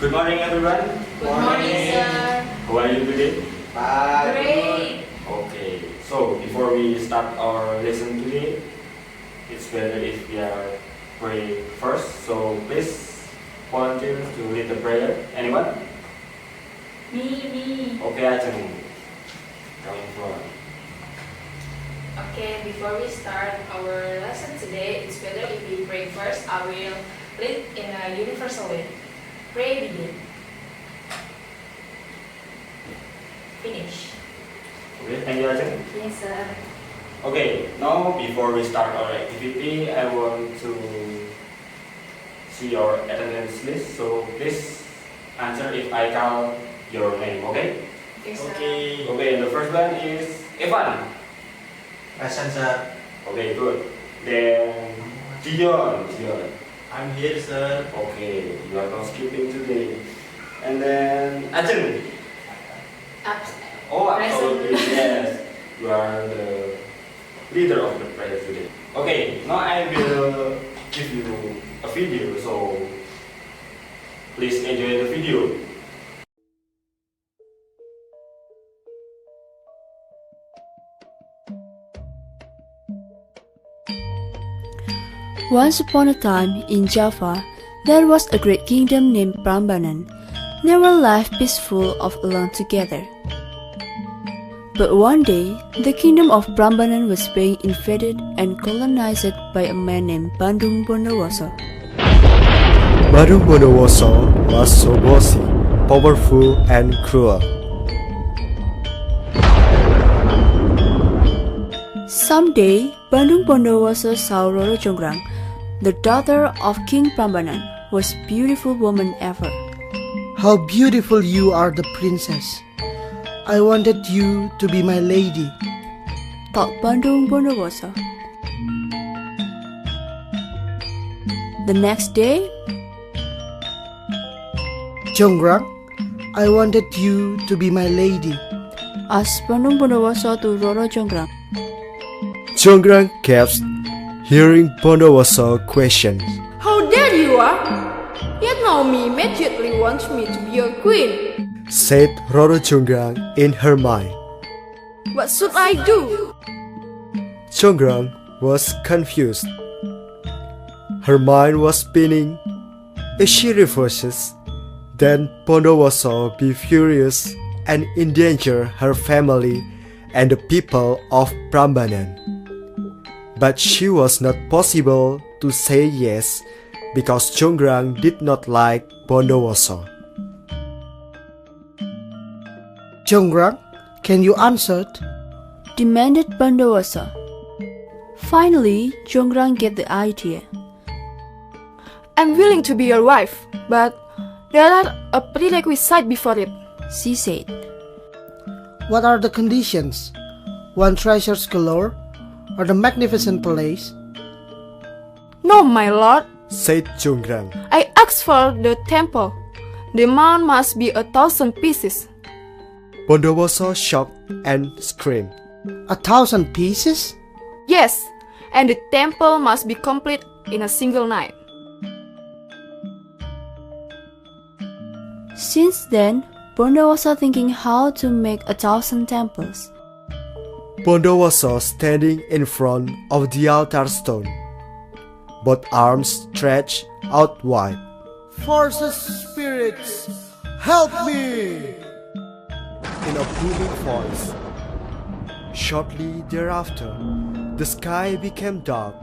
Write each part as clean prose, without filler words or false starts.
Good morning, everyone. Good morning, sir. How are you today? Great. Okay, so before we start our lesson today, it's better if we are pray first. So please volunteer to lead the prayer. Anyone? Me. Okay, Ajeng. Coming forward. Okay, before we start our lesson today, it's better if we pray first. I will lead in a universal way. Pray begin. Finish. Okay, thank you, Ajeng. Yes, sir. Okay, now before we start our activity, I want to see your attendance list. So please answer if I call your name, okay? Yes, sir. Okay, the first one is Evan. Present, sir. Okay, good. Then Jion. I'm here, sir. Okay, you are not skipping today. And then Ajeng. Oh, absolutely, yes. You are the leader of the prayer today. Okay, now I will give you a video, so please enjoy the video. Once upon a time in Java, there was a great kingdom named Prambanan. They were life peaceful of alone together. But one day, the kingdom of Prambanan was being invaded and colonized by a man named Bandung Bondowoso. Bandung Bondowoso was so bossy, powerful, and cruel. Someday, Bandung Bondowoso saw Roro Jonggrang, the daughter of King Prambanan, was beautiful woman ever. How beautiful you are, the princess. I wanted you to be my lady, thought Bandung Bondowoso. The next day, Jonggrang, I wanted you to be my lady. asked Bandung Bondowoso to Roro Jonggrang. Jonggrang kept hearing Bondowoso questions. How dare you are? Yet Naomi immediately wants me to be your queen. Said Roro Jonggrang in her mind. What should I do? Jonggrang was confused. Her mind was spinning. If she refuses, then Bondowoso will be furious and endanger her family and the people of Prambanan. But she was not possible to say yes because Jonggrang did not like Bondowoso. Jonggrang, can you answer? Demanded Bondowoso. Finally, Jonggrang get the idea. I'm willing to be your wife, but there are a prerequisite before it. She said. What are the conditions? One treasures galore, or the magnificent palace? No, my lord. Said Jonggrang. I asked for the temple. The amount must be 1,000 pieces. Bondowoso shocked and screamed. 1,000 pieces? Yes, and the temple must be complete in a single night. Since then, Bondowoso thinking how to make 1,000 temples. Bondowoso standing in front of the altar stone, both arms stretched out wide. Forces, spirits, help me! In a booming voice. Shortly thereafter, the sky became dark,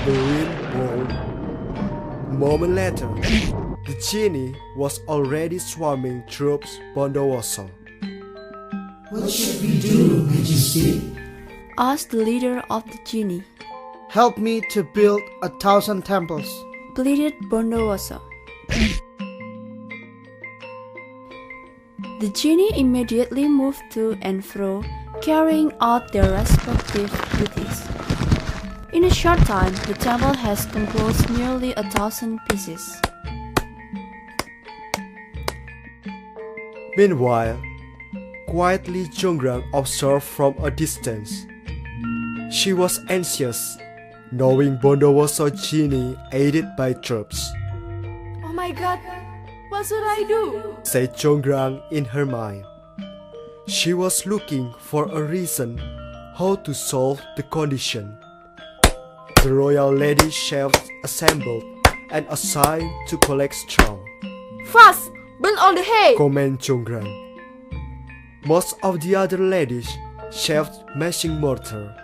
the wind howled. A moment later, the genie was already swarming troops Bondowoso. What should we do, Majesty? Asked the leader of the genie. Help me to build 1,000 temples. Pleaded Bondowoso. The genie immediately moved to and fro, carrying out their respective duties. In a short time, the temple has composed nearly 1,000 pieces. Meanwhile, quietly Jonggrang observed from a distance. She was anxious, knowing Bondowoso genie aided by troops. Oh my god, What should I do? said Chongrang in her mind. She was looking for a reason how to solve the condition. The royal lady chefs assembled and assigned to collect straw, Fast! Burn all the hay! comment Chongrang. Most of the other ladies chefs mashing mortar.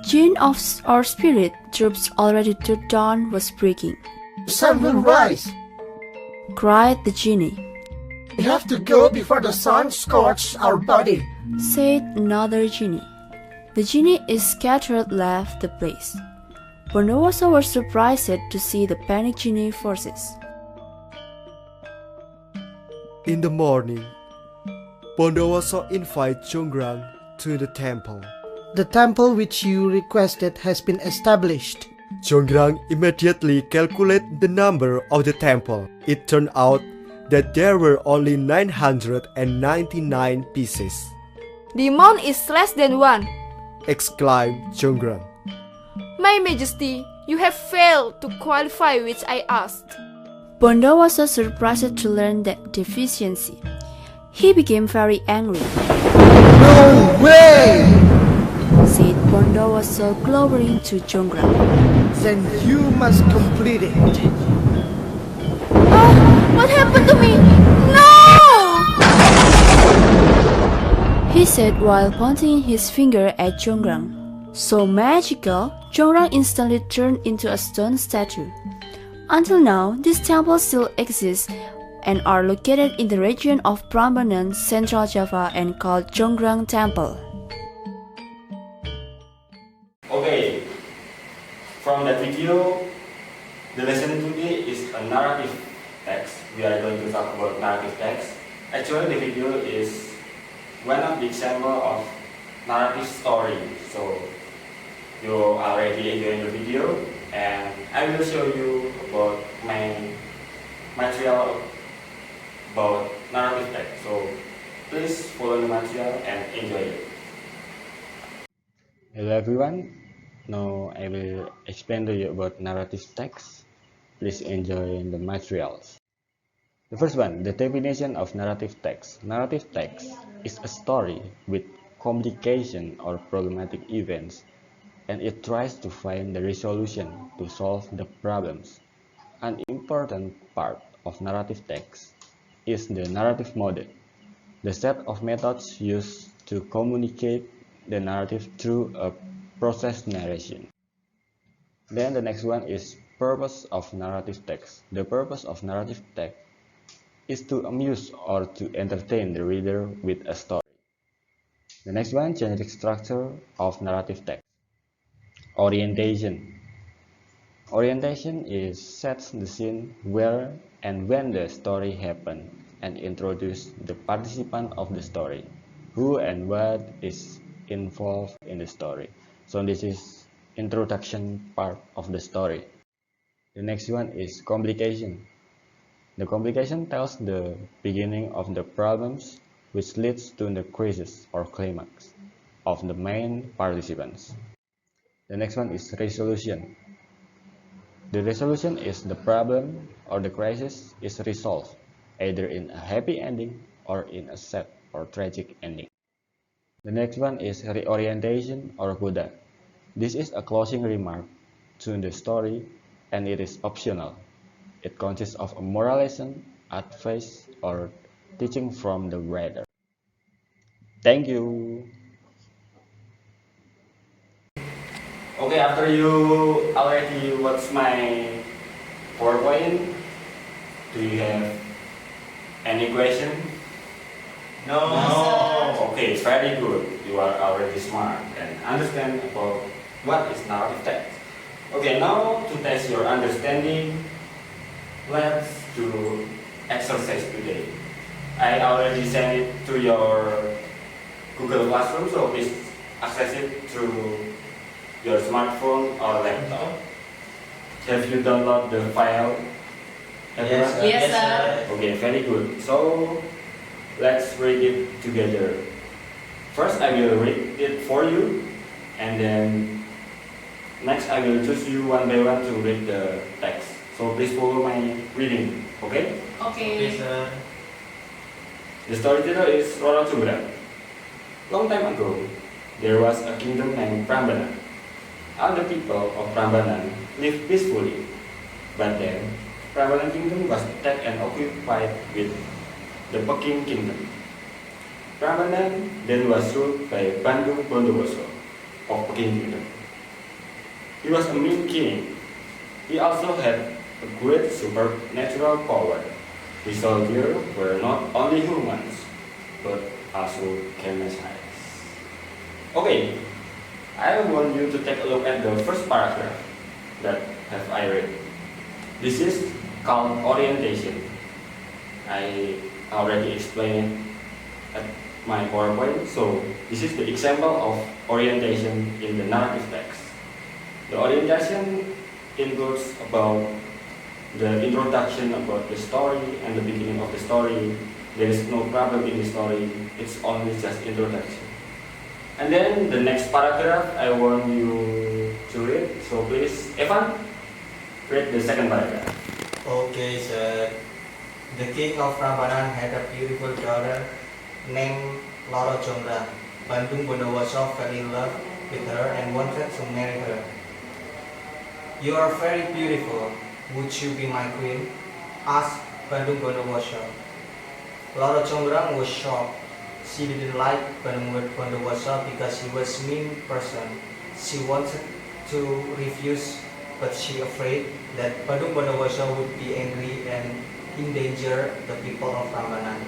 Jinn of our spirit troops already till dawn was breaking, The sun will rise. cried the genie. We have to go before the sun scorches our body. Said another genie. The genie is scattered left the place. Bondowoso was surprised to see the panicked genie forces. In the morning, Bondowoso invited Chongrang to the temple. The temple which you requested has been established. Chongrang immediately calculated the number of the temple. It turned out that there were only 999 pieces, The amount is less than 1. exclaimed Chongrang. My Majesty, you have failed to qualify which I asked. Bondowoso surprised to learn that deficiency. He became very angry, No way! said Bondowoso glowering to Chongrang. Then you must complete it. What happened to me? No! He said while pointing his finger at Chongrang. So magical, Chongrang instantly turned into a stone statue. Until now, these temples still exist and are located in the region of Prambanan, Central Java and called Chongrang Temple. Okay, from that video, the lesson today is a narrative text. We are going to talk about narrative text. Actually, the video is one of the example of narrative story. So you already enjoying the video, and I will show you about my material about narrative text. So please follow the material and enjoy it. Hello everyone. Now I will explain to you about narrative text. Please enjoy the materials. The first one, the definition of narrative text. Narrative text is a story with complication or problematic events, and it tries to find the resolution to solve the problems. An important part of narrative text is the narrative mode, the set of methods used to communicate the narrative through a process narration. Then the next one is purpose of narrative text. The purpose of narrative text is to amuse or to entertain the reader with a story. The next one, generic structure of narrative text. Orientation. Orientation is sets the scene where and when the story happened and introduce the participant of the story, who and what is involved in the story. So this is introduction part of the story. The next one is complication. The complication tells the beginning of the problems which leads to the crisis or climax of the main participants. The next one is resolution. The resolution is the problem or the crisis is resolved either in a happy ending or in a sad or tragic ending. The next one is reorientation or coda. This is a closing remark to the story and it is optional. It consists of a moral lesson, advice, or teaching from the writer. Thank you. Okay, after you already watch my PowerPoint, do you have any question? No. Okay, very good. You are already smart and understand about what is narrative text. Okay, now to test your understanding, let's do exercise today. I already sent it to your Google Classroom, so please access it through your smartphone or laptop. Have you downloaded the file? Yes, sir. Yes, sir. Okay, very good. So let's read it together. First, I will read it for you, and then next I will choose you one by one to read the text. So please follow my reading, okay? Okay. sir. The storyteller is Roro Jonggrang. Long time ago, there was a kingdom named Prambanan. All the people of Prambanan lived peacefully. But then, Prambanan kingdom was attacked and occupied with the Peking kingdom. Prambanan then was ruled by Bandung Bondowoso of Peking kingdom. He was a mean king. He also had a great supernatural power. His soldiers were not only humans, but also Canadians. Okay, I want you to take a look at the first paragraph that have I read. This is called orientation. I already explained it at my PowerPoint, so this is the example of orientation in the narrative text. The orientation includes about the introduction about the story and the beginning of the story. There is no problem in the story, it's only just introduction. And then the next paragraph I want you to read, so please, Evan, read the second paragraph. Okay, sir. The king of Prambanan had a beautiful daughter named Roro Jonggrang. Bandung Bondowoso fell in love with her and wanted to marry her. You are very beautiful. Would you be my queen? Asked Bandung Bondowoso. Roro Jonggrang was shocked. She didn't like Bandung Bondowoso because he was a mean person. She wanted to refuse, but she afraid that Bandung Bondowoso would be angry and endanger the people of Prambanan.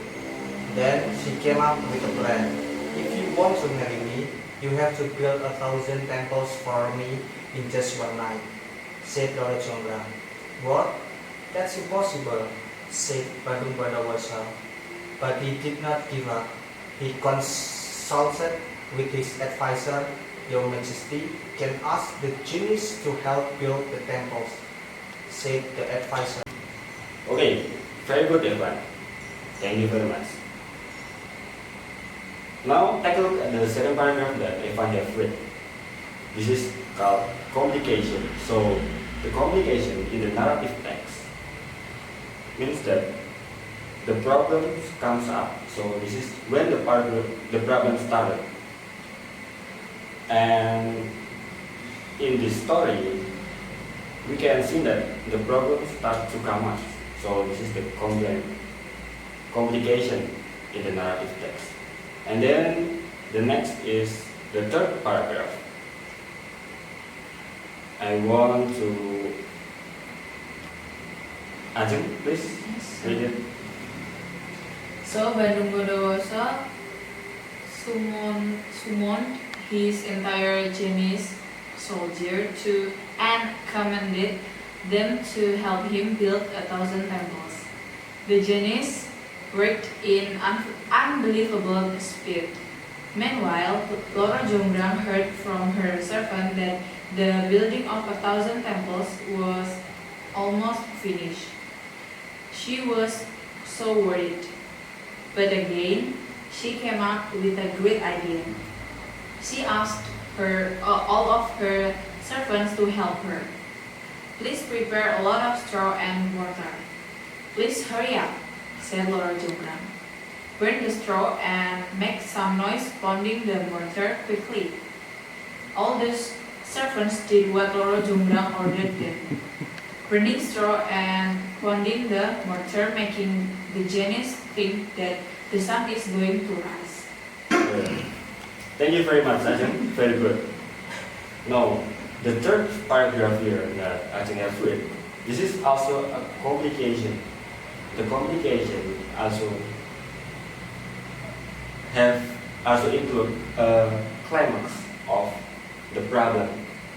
Then she came up with a plan. If you want to marry me, you have to build 1,000 temples for me in just one night, said Roro Jonggrang. What? That's impossible, said Bandung Bondowoso. But he did not give up. He consulted with his advisor, Your Majesty, can ask the genies to help build the temples, said the advisor. Okay, very good, Evan. Thank you very much. Now take a look at the second paragraph that Evan have read. This is called complication. So the complication in the narrative text means that the problem comes up. So this is when the problem started. And in this story, we can see that the problem starts to come up. So this is the complication in the narrative text. And then the next is the third paragraph. I want to Ajeng, please read it. So Bandung Bondowoso summoned his entire Chinese soldier and commanded them to help him build 1,000 temples. The genies worked in unbelievable speed. Meanwhile, Roro Jonggrang heard from her servant that the building of 1,000 temples was almost finished. She was so worried. But again, she came up with a great idea. She asked all of her servants to help her. Please prepare a lot of straw and mortar. Please hurry up, said Roro Jonggrang. Burn the straw and make some noise pounding the mortar quickly. All the servants did what Roro Jonggrang ordered them. Burning straw and pounding the mortar, making the genies think that the sun is going to rise. Thank you very much, Ajeng. Very good. Now, the third paragraph here that Ajeng have read, this is also a complication. The complication also include a climax of the problem.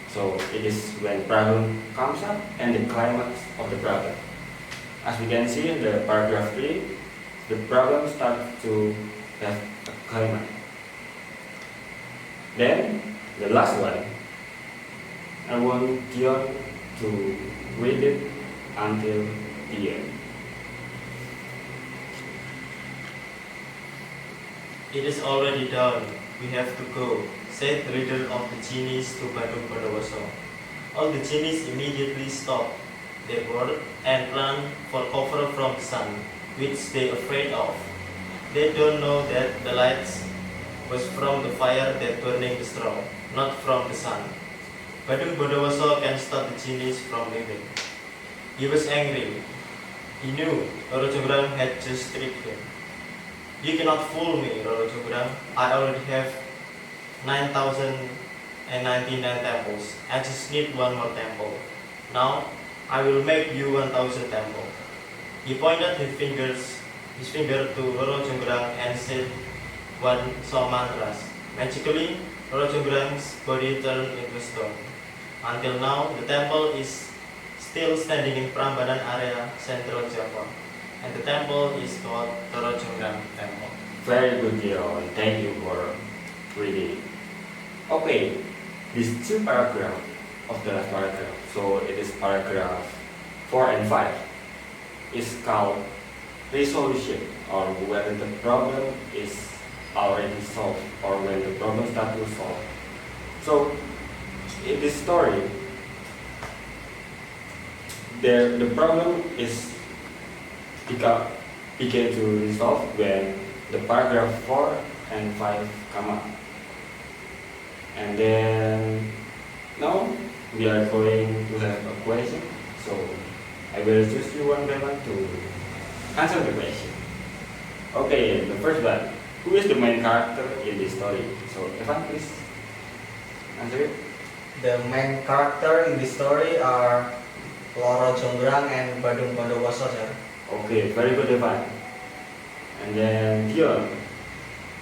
So it is when problem comes up and the climax of the problem. As we can see in the paragraph 3, the problem starts to have a climax. Then the last one, I want Dion to read it until the end. It is already done. We have to go, said the leader of the genies to Bandung Bondowoso. All the genies immediately stopped. their world and run for cover from the sun, which they afraid of. They don't know that the lights was from the fire that burning the straw, not from the sun. Badung Bondowoso can stop the genies from living. He was angry. He knew Roro Jonggrang had just tricked him. You cannot fool me, Roro Jonggrang. I already have 9,099 temples. I just need one more temple. Now, I will make you 1,000 temples. He pointed his finger to Roro Jonggrang and said some mantras. Magically, Roro Jonggrang's body turned into stone. Until now, the temple is still standing in Prambanan area, Central Java. And the temple is called Roro Jonggrang Temple. Very good, Dion. Thank you for reading. Okay, these two paragraphs of the last paragraph, so it is paragraph 4 and 5, is called resolution, or when the problem is already solved, or when the problem starts to solve. So, in this story, the problem is began to resolve when the paragraph 4 and 5 come up. And then now we are going to have a question. So I will choose you one by one to answer the question. Okay, the first one. Who is the main character in this story? So Evan, please answer it. The main character in this story are Roro Jonggrang and Badung Bondowoso, sir. Okay, very good, Evan. And then Dion,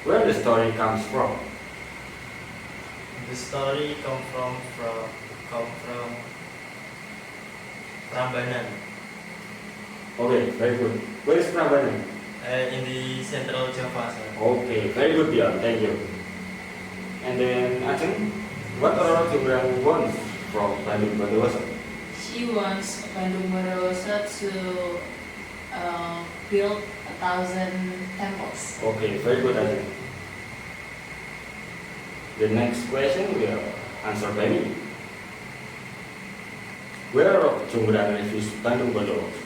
where the story comes from? The story come from Prambanan, Okay, very good. Where is Prambanan? in the Central Java, sir. Okay, very good, Dion. Thank you. And then Ajeng, what Roro Jonggrang wants from Badung Bondowoso? She wants Bandung Bondowoso to build 1,000 temples. Okay, very good, Ajeng. The next question will answer by me. Where Roro Jonggrang refused Bandung Bondowoso?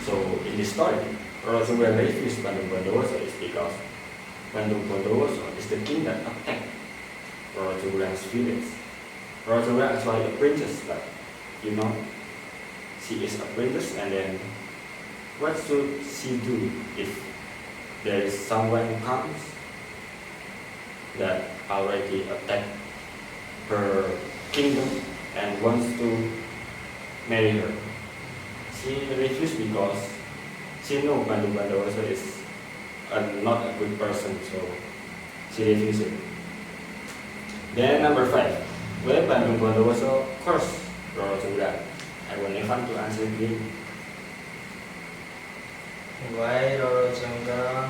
So in this story, Roro Jonggrang refused Bandung Bondowoso is because Bandung Bondowoso is the king that attacked Roro Jonggrang's village. Roro Jonggrang is actually a princess, but you know, she is a princess, and then what should she do if there is someone who comes that already attacked her kingdom and wants to marry her? She refused because she knows Bandung Bondowoso is not a good person, so she refused it. Then number 5, where Bandung Bondowoso cursed Roro Jonggrang? I want Evan to answer it. Why Roro Jonggrang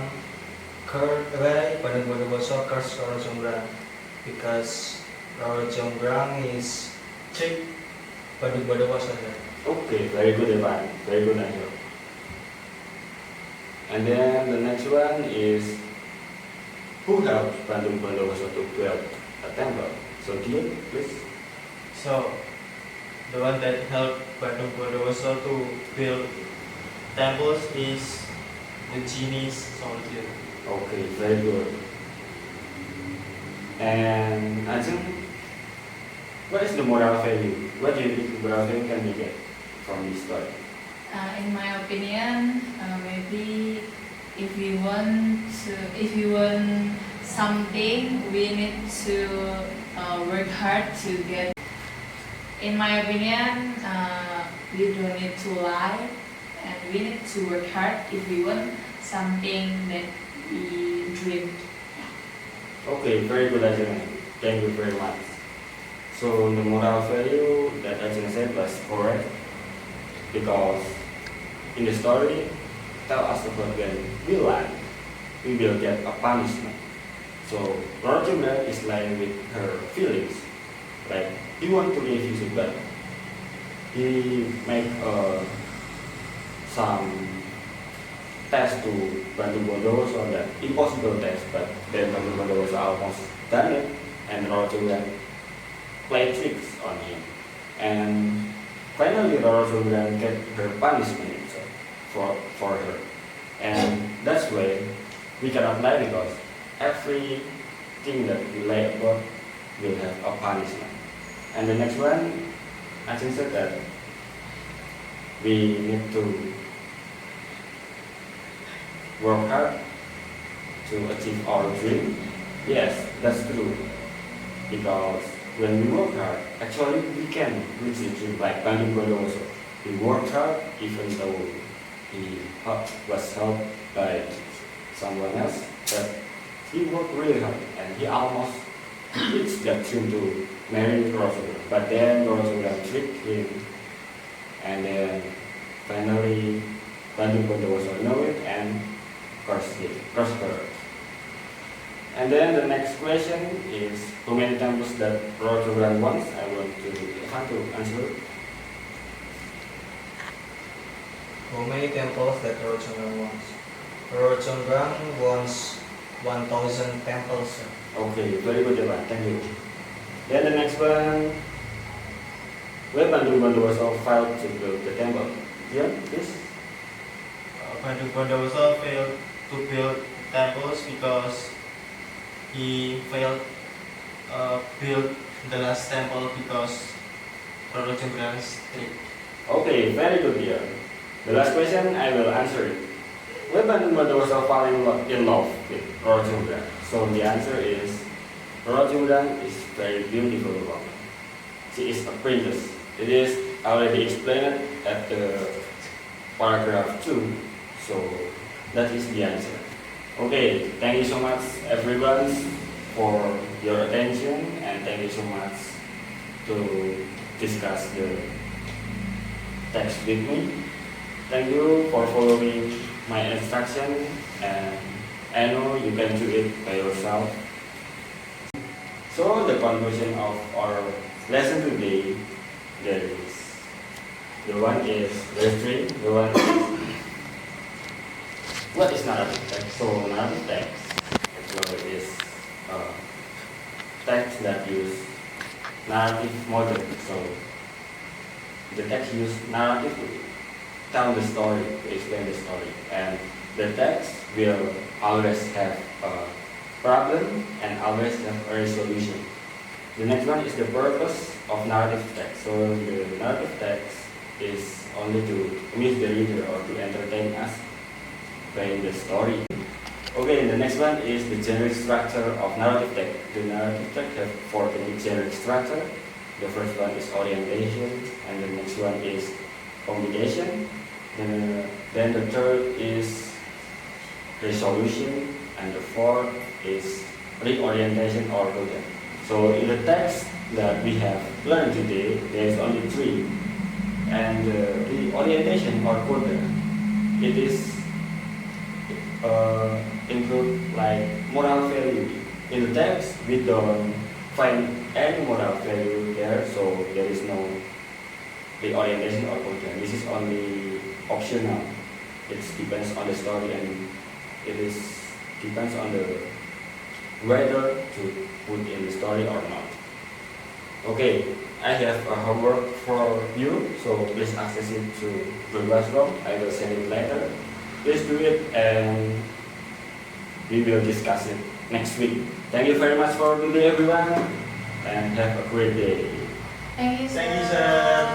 why Badung Bondowoso cursed Roro Jonggrang? Because Roro Jonggrang is tricked Badung Bondowoso, sir. Okay, very good, Evan. Very good answer. And then the next one is, who helped Bandung Bondowoso to build a temple? So Dion, please. So, the one that helped Bandung Bondowoso to build temples is the genie's soldier. Okay, very good. And Ajeng, what is the moral value? What do you think the moral value can be get from this story? In my opinion, maybe if we want something, we need to work hard to get. In my opinion, we don't need to lie, and we need to work hard if we want something that we dreamed. Okay, very good, Ajeng. Thank you very much. So the moral value that Ajeng said was correct, because in the story tell us about when we lie, we will get a punishment. So Roro Jonggrang is lying with her feelings, like he want to refuse it, but he make some test to Bandung Bondowoso, that impossible test, but then Bandung Bondowoso almost done it, and Roro Jonggrang played tricks on him. And finally Roro Jonggrang get her punishment for her. And that's why we cannot lie because everything that we lie about will have a punishment. And the next one, I think said that we need to work hard to achieve our dream. Yes, that's true. Because when we work hard, actually we can reach the dream. Like Bandung also, he worked hard even though he was helped by someone else. But he worked really hard and he almost reached that dream to marry Roosevelt. But then Roosevelt tricked him, and then finally Bandung also know it and cursed her. And then the next question is how many temples that Roosevelt wants? I want to answer. How many temples that Roro Jonggrang wants? Roro Jonggrang wants 1,000 temples, sir. Okay, very good, Evan. Thank you. Then the next one, where Bandung Bondowoso failed to build the temple? Yeah, please. Bandung Bondowoso failed to build temples because he failed build the last temple because Roro Jonggrang's trick. Okay, very good, dear. The last question, I will answer it. Where Bandung Bondowoso fall in love with Roro Jonggrang? So the answer is Roro Jonggrang is very beautiful woman. She is a princess. It is already explained at the paragraph 2. So that is the answer. Okay, thank you so much everyone for your attention and thank you so much to discuss the text with me. Thank you for following my instruction and I know you can do it by yourself. So the conclusion of our lesson today, there is the one is history, the one is what is narrative text? So narrative text actually is text that use narrative model. So the text use narrative to tell the story, to explain the story, and the text will always have a problem and always have a resolution. The next one is the purpose of narrative text. So the narrative text is only to amuse the reader or to entertain us by the story. Okay, the next one is the generic structure of narrative text. The narrative text has 4 generic structure. The first one is orientation, and the next one is communication. Then the third is resolution, and the fourth is reorientation or content. So in the text that we have learned today, there is only 3. And the orientation or content, it is include like moral value. In the text, we don't find any moral value there, so there is no reorientation or content. This is only optional. It depends on the story and it is depends on the whether to put in the story or not. Okay, I have a homework for you, so please access it to the classroom. I will send it later. Please do it and we will discuss it next week. Thank you very much for today everyone and have a great day. Thank you, sir. Thank you, sir.